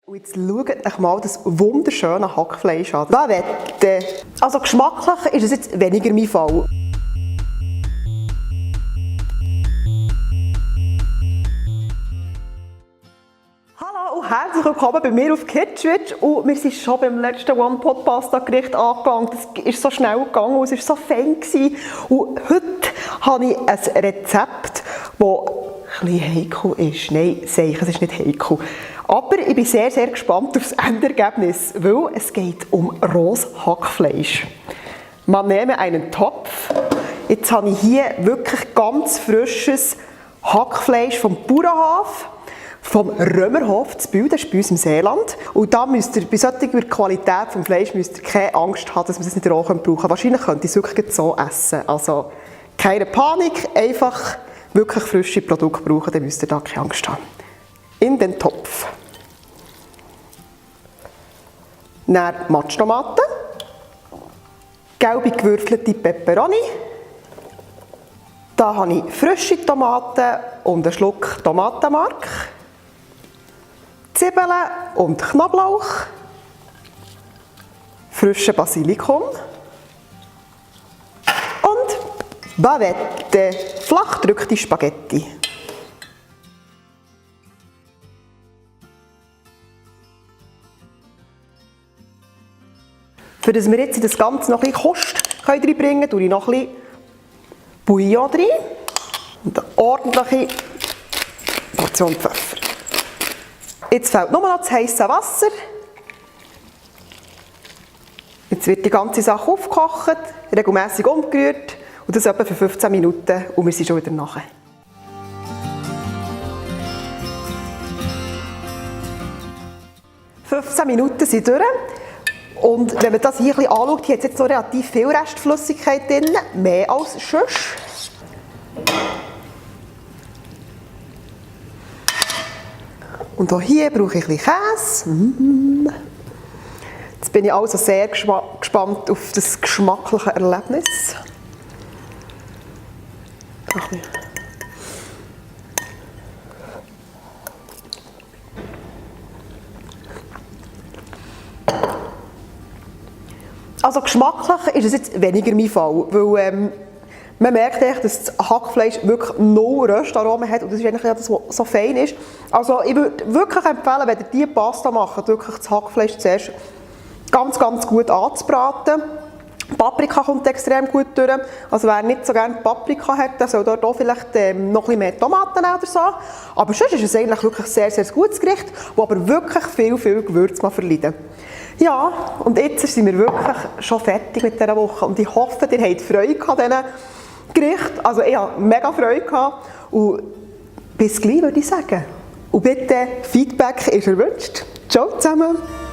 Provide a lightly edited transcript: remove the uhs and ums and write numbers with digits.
Und jetzt schaut euch mal das wunderschöne Hackfleisch an. Da wette. Also geschmacklich ist es jetzt weniger mein Fall. Hallo und herzlich willkommen bei mir auf Kitschwitsch. Und wir sind schon beim letzten One-Pot-Pasta-Gericht angelangt. Das ist so schnell gegangen und es war so fein gewesen. Und heute habe ich ein Rezept, das ein bisschen heikel ist. Nein, sage ich, es ist nicht heikel. Aber ich bin sehr, sehr gespannt auf das Endergebnis, weil es geht um rohes Hackfleisch. Man nehme einen Topf. Jetzt habe ich hier wirklich ganz frisches Hackfleisch vom Bauernhof, vom Römerhof zu Biel, das ist bei uns im Seeland. Und da müsst ihr, bei solcher Qualität vom Fleisch müsst ihr keine Angst haben, dass man es nicht roh brauchen kann. Wahrscheinlich könnt ihr es wirklich so essen. Also keine Panik, einfach wirklich frische Produkte brauchen, dann müsst ihr da keine Angst haben. In den Topf. Dann Matschtomaten, gelbe gewürfelte Peperoni. Da habe ich frische Tomaten und einen Schluck Tomatenmark, Zwiebeln und Knoblauch, frische Basilikum und Bavette, flach gedrückte Spaghetti. Für das wir jetzt das Ganze noch ein bisschen Kost reinbringen können, tue ich noch ein bisschen Bouillon rein und eine ordentliche Portion Pfeffer. Jetzt fehlt nur noch das heiße Wasser. Jetzt wird die ganze Sache aufgekocht, regelmäßig umgerührt und das etwa für 15 Minuten und wir sind schon wieder nachher. – 15 Minuten sind durch. Und wenn man das hier ein bisschen anschaut, hier hat es jetzt noch relativ viel Restflüssigkeit drin, mehr als sonst. Und auch hier brauche ich ein bisschen Käse. Jetzt bin ich also sehr gespannt auf das geschmackliche Erlebnis. Also geschmacklich ist es jetzt weniger mein Fall, weil man merkt echt, dass das Hackfleisch wirklich null Röstaromen hat und das ist eigentlich das, was so fein ist. Also ich würde wirklich empfehlen, wenn ihr diese Pasta macht, wirklich das Hackfleisch zuerst ganz, ganz gut anzubraten. Paprika kommt extrem gut durch, also wer nicht so gerne Paprika hat, der soll dort auch vielleicht noch ein bisschen mehr Tomaten oder so. Aber sonst ist es eigentlich wirklich ein sehr, sehr gutes Gericht, das aber wirklich viel, viel Gewürz verleidet. Ja, und jetzt sind wir wirklich schon fertig mit dieser Woche und ich hoffe, ihr habt Freude an diesen Gerichten. Also ich habe mega Freude gehabt und bis gleich würde ich sagen. Und bitte, Feedback ist erwünscht. Ciao zusammen!